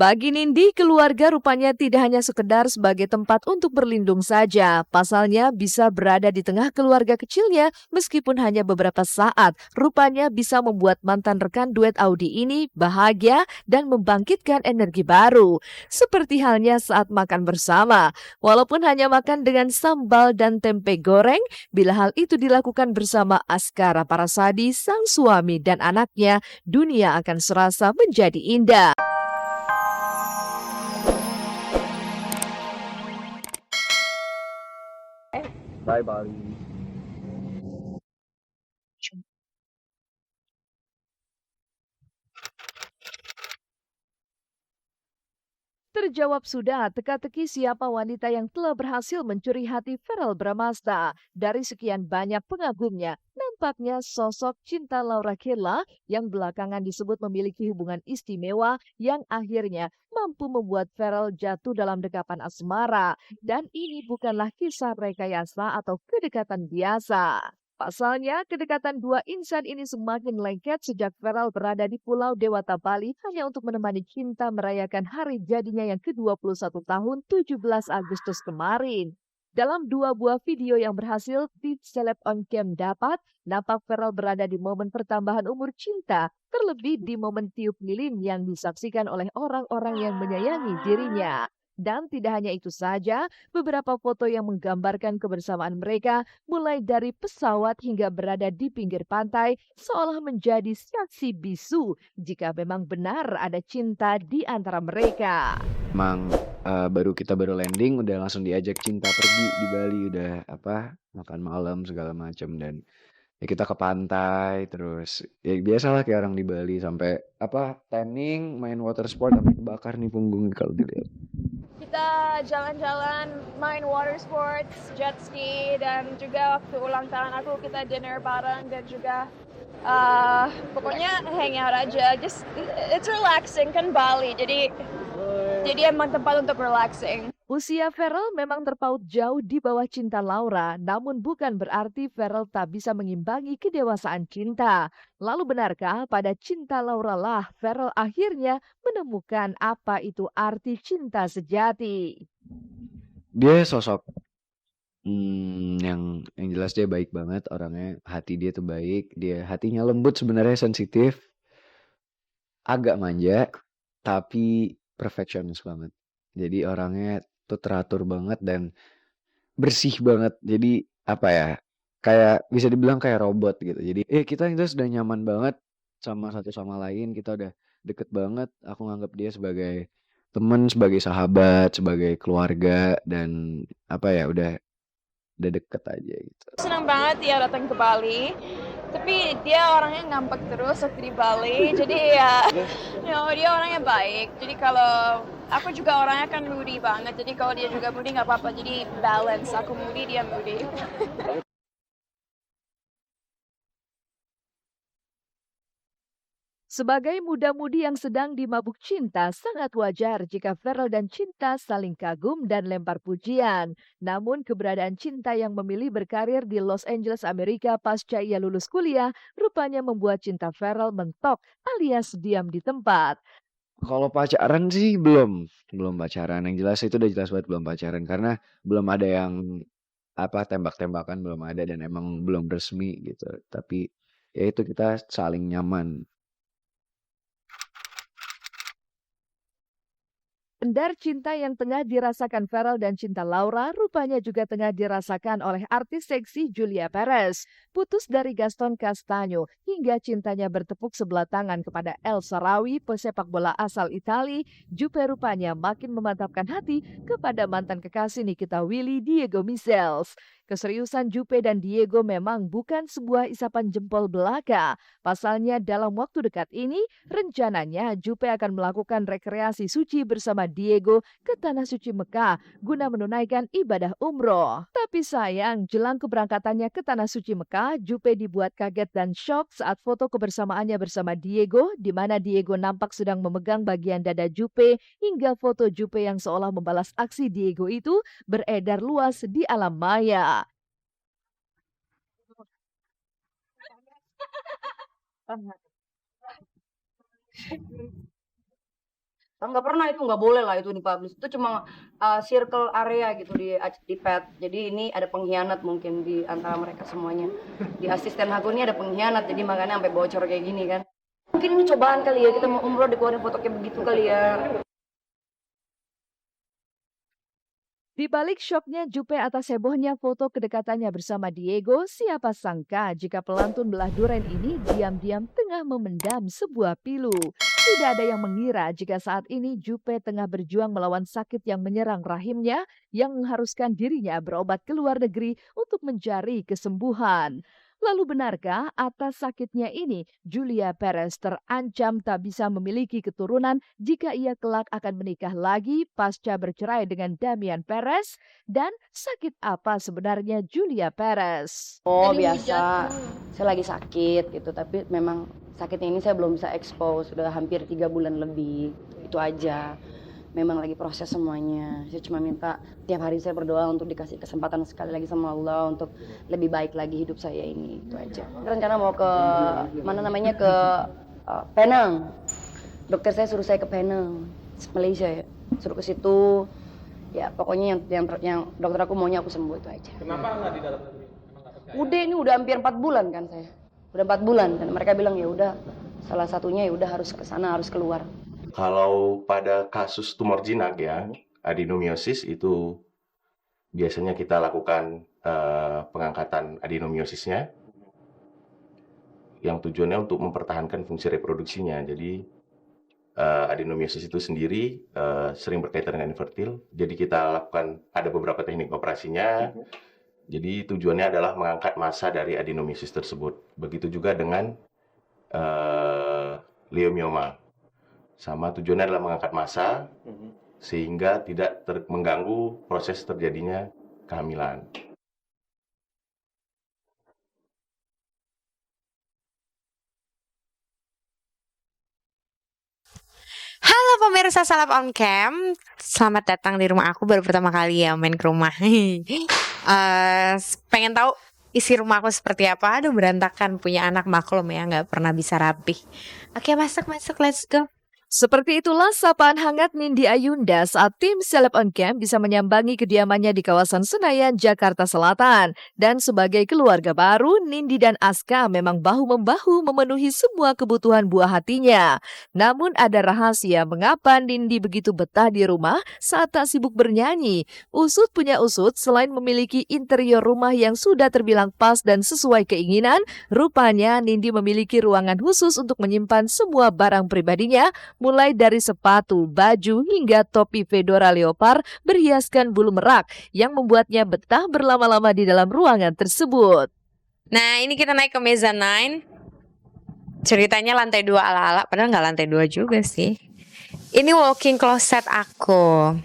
Bagi Nindi, keluarga rupanya tidak hanya sekedar sebagai tempat untuk berlindung saja. Pasalnya bisa berada di tengah keluarga kecilnya meskipun hanya beberapa saat. Rupanya bisa membuat mantan rekan duet Audi ini bahagia dan membangkitkan energi baru. Seperti halnya saat makan bersama. Walaupun hanya makan dengan sambal dan tempe goreng, bila hal itu dilakukan bersama Askara Parasadi, sang suami dan anaknya, dunia akan serasa menjadi indah. Bye, Bali. Terjawab sudah teka-teki siapa wanita yang telah berhasil mencuri hati Verrell Bramasta. Dari sekian banyak pengagumnya, nampaknya sosok Cinta Laura Kela yang belakangan disebut memiliki hubungan istimewa yang akhirnya mampu membuat Verrell jatuh dalam dekapan asmara. Dan ini bukanlah kisah rekayasa atau kedekatan biasa. Pasalnya, kedekatan dua insan ini semakin lengket sejak Verrell berada di Pulau Dewata Bali hanya untuk menemani Cinta merayakan hari jadinya yang ke-21 tahun 17 Agustus kemarin. Dalam dua buah video yang berhasil di Celeb on Cam dapat, nampak Verrell berada di momen pertambahan umur Cinta, terlebih di momen tiup lilin yang disaksikan oleh orang-orang yang menyayangi dirinya. Dan tidak hanya itu saja, beberapa foto yang menggambarkan kebersamaan mereka mulai dari pesawat hingga berada di pinggir pantai, seolah menjadi saksi bisu jika memang benar ada cinta di antara mereka. Emang kita baru landing udah langsung diajak Cinta pergi di Bali, udah makan malam segala macam, dan ya kita ke pantai terus ya biasalah kayak orang di Bali, sampai tanning, main water sport, sampai kebakar nih punggung kalau dilihat. Kita jalan-jalan, main water sports, jet ski, dan juga waktu ulang tahun aku kita dinner bareng dan juga pokoknya hangout aja. Just it's relaxing kan Bali. Jadi emang tempat untuk relaxing. Usia Verrell memang terpaut jauh di bawah Cinta Laura, namun bukan berarti Verrell tak bisa mengimbangi kedewasaan Cinta. Lalu benarkah pada Cinta Laura lah Verrell akhirnya menemukan apa itu arti cinta sejati? Dia sosok yang jelas dia baik banget orangnya, hati dia tuh baik, dia hatinya lembut, sebenarnya sensitif, agak manja, tapi perfectionist banget. Jadi orangnya tuh teratur banget dan bersih banget. Jadi apa ya? Kayak bisa dibilang kayak robot gitu. Jadi kita itu sudah nyaman banget sama satu sama lain. Kita udah deket banget. Aku nganggap dia sebagai teman, sebagai sahabat, sebagai keluarga, dan udah deket aja gitu. Senang banget dia datang ke Bali. Tapi dia orangnya ngambek terus waktu di Bali. Jadi ya, dia orangnya baik. Jadi kalau aku juga orangnya kan moody banget. Jadi kalau dia juga moody nggak apa-apa. Jadi balance. Aku moody, dia moody. Sebagai muda-mudi yang sedang dimabuk cinta, sangat wajar jika Verrell dan Cinta saling kagum dan lempar pujian. Namun keberadaan Cinta yang memilih berkarir di Los Angeles, Amerika pasca ia lulus kuliah, rupanya membuat Cinta Verrell mentok alias diam di tempat. Kalau pacaran sih belum pacaran. Yang jelas itu udah jelas banget belum pacaran, karena belum ada yang tembak-tembakan, belum ada, dan emang belum resmi gitu. Tapi ya itu, kita saling nyaman. Endar cinta yang tengah dirasakan Verrell dan Cinta Laura rupanya juga tengah dirasakan oleh artis seksi Julia Perez. Putus dari Gaston Castagno hingga cintanya bertepuk sebelah tangan kepada El Shaarawy, pesepak bola asal Itali, Juppe rupanya makin memantapkan hati kepada mantan kekasih Nikita Willy, Diego Michels. Keseriusan Juppe dan Diego memang bukan sebuah isapan jempol belaka. Pasalnya dalam waktu dekat ini, rencananya Juppe akan melakukan rekreasi suci bersama Diego ke Tanah Suci Mekah guna menunaikan ibadah umroh. Tapi sayang, jelang keberangkatannya ke Tanah Suci Mekah, Juppe dibuat kaget dan shock saat foto kebersamaannya bersama Diego, di mana Diego nampak sedang memegang bagian dada Juppe, hingga foto Juppe yang seolah membalas aksi Diego itu beredar luas di alam maya. Nggak pernah, itu nggak boleh lah itu dipublish. Itu cuma circle area gitu di pet. Jadi ini ada pengkhianat mungkin di antara mereka semuanya. Di asisten aku ini ada pengkhianat, jadi makanya sampai bocor kayak gini kan. Mungkin ini cobaan kali ya, kita mau umroh dikeluarin foto kayak begitu kali ya. Di balik syoknya Juppe atas hebohnya foto kedekatannya bersama Diego, siapa sangka jika pelantun belah duren ini diam-diam tengah memendam sebuah pilu. Tidak ada yang mengira jika saat ini Juppe tengah berjuang melawan sakit yang menyerang rahimnya yang mengharuskan dirinya berobat ke luar negeri untuk mencari kesembuhan. Lalu benarkah atas sakitnya ini Julia Perez terancam tak bisa memiliki keturunan jika ia kelak akan menikah lagi pasca bercerai dengan Damian Perez? Dan sakit apa sebenarnya Julia Perez? Oh Tadi biasa, hujat. saya lagi sakit gitu, tapi memang sakitnya ini saya belum bisa expose, sudah hampir 3 bulan lebih, itu aja. Memang lagi proses semuanya. Saya cuma minta tiap hari saya berdoa untuk dikasih kesempatan sekali lagi sama Allah untuk lebih baik lagi hidup saya ini, itu aja. Rencana mau ke ke Penang. Dokter saya suruh saya ke Penang, Malaysia ya. Suruh ke situ. Ya pokoknya yang dokter aku maunya aku sembuh, itu aja. Kenapa nggak di dalam negeri? Emang nggak percaya? Udah ini udah hampir 4 bulan kan saya. Udah 4 bulan dan mereka bilang ya udah salah satunya ya udah harus ke sana, harus keluar. Kalau pada kasus tumor jinak ya, adenomiosis itu biasanya kita lakukan pengangkatan adenomiosisnya yang tujuannya untuk mempertahankan fungsi reproduksinya. Jadi adenomiosis itu sendiri sering berkaitan dengan infertil. Jadi kita lakukan, ada beberapa teknik operasinya. Jadi tujuannya adalah mengangkat massa dari adenomiosis tersebut. Begitu juga dengan leiomioma. Sama tujuannya adalah mengangkat massa sehingga tidak mengganggu proses terjadinya kehamilan. Halo pemirsa Salap on Cam, selamat datang di rumah aku, baru pertama kali ya main ke rumah. Pengen tahu isi rumah aku seperti apa? Aduh berantakan, punya anak maklum ya, nggak pernah bisa rapih. Oke masuk, let's go. Seperti itulah sapaan hangat Nindi Ayunda saat tim Celeb on Cam bisa menyambangi kediamannya di kawasan Senayan, Jakarta Selatan. Dan sebagai keluarga baru, Nindi dan Aska memang bahu-membahu memenuhi semua kebutuhan buah hatinya. Namun ada rahasia mengapa Nindi begitu betah di rumah saat tak sibuk bernyanyi. Usut punya usut, selain memiliki interior rumah yang sudah terbilang pas dan sesuai keinginan, rupanya Nindi memiliki ruangan khusus untuk menyimpan semua barang pribadinya, mulai dari sepatu, baju, hingga topi fedora leopard berhiaskan bulu merak yang membuatnya betah berlama-lama di dalam ruangan tersebut. Nah ini kita naik ke mezzanine. Ceritanya lantai 2 ala-ala, padahal nggak lantai 2 juga sih. Ini walk-in closet aku.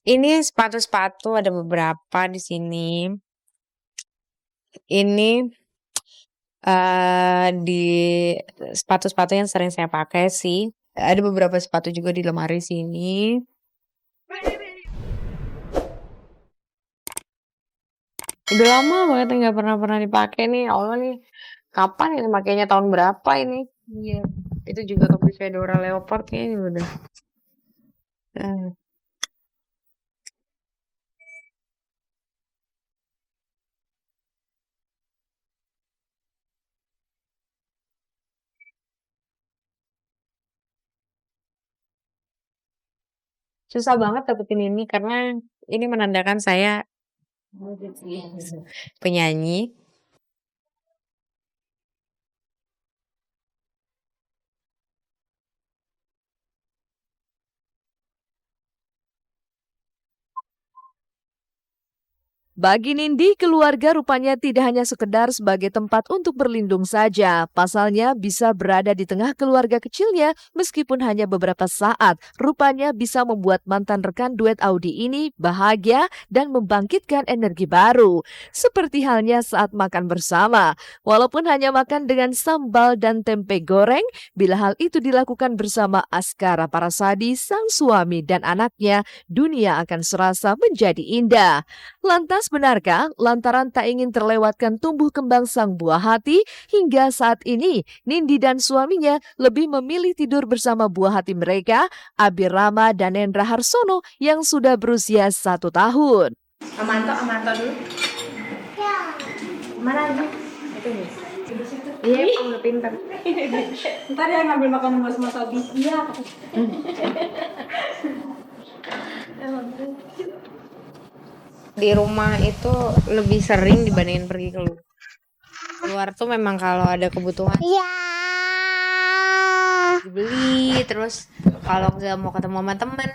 Ini sepatu-sepatu ada beberapa di sini. Ini di sepatu-sepatu yang sering saya pakai sih. Ada beberapa sepatu juga di lemari sini. Udah lama banget nggak pernah dipakai nih. Allah nih, kapan ini makainya, tahun berapa ini? Iya. Itu juga topi fedora leopard kayaknya udah. Susah banget dapetin ini karena ini menandakan saya penyanyi. Bagi Nindi, keluarga rupanya tidak hanya sekedar sebagai tempat untuk berlindung saja. Pasalnya bisa berada di tengah keluarga kecilnya meskipun hanya beberapa saat. Rupanya bisa membuat mantan rekan duet Audi ini bahagia dan membangkitkan energi baru. Seperti halnya saat makan bersama. Walaupun hanya makan dengan sambal dan tempe goreng, bila hal itu dilakukan bersama Askara Parasadi, sang suami dan anaknya, dunia akan serasa menjadi indah. Lantas Lantas benarkah lantaran tak ingin terlewatkan tumbuh kembang sang buah hati, hingga saat ini Nindi dan suaminya lebih memilih tidur bersama buah hati mereka, Abi Rama dan Endra Harsono yang sudah berusia 1 tahun. Amanto dulu. Mana aja? Itu nih. Di situ. Iya, udah pintar. Ntar ya ngambil makanan buat Mas Abi. Iya. Di rumah itu lebih sering dibandingin pergi keluar. Keluar tuh memang kalau ada kebutuhan dibeli, terus kalau nggak mau ketemu sama temen.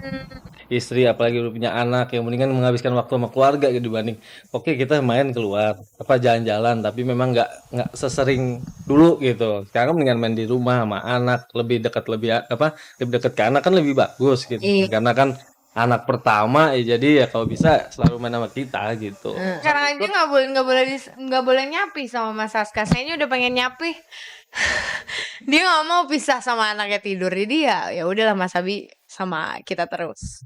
Istri apalagi udah punya anak yang mendingan menghabiskan waktu sama keluarga gitu dibanding oke kita main keluar apa jalan-jalan tapi memang nggak sesering dulu gitu. Sekarang mendingan main di rumah sama anak lebih dekat lebih dekat ke anak kan lebih bagus gitu. Iya. Karena kan anak pertama ya jadi ya kalau bisa selalu main sama kita gitu. Sekarang aja nggak boleh nyapi sama Mas Saska. Saya udah pengen nyapi. Dia nggak mau pisah sama anaknya tidur, jadi ya udahlah Mas Abi sama kita terus.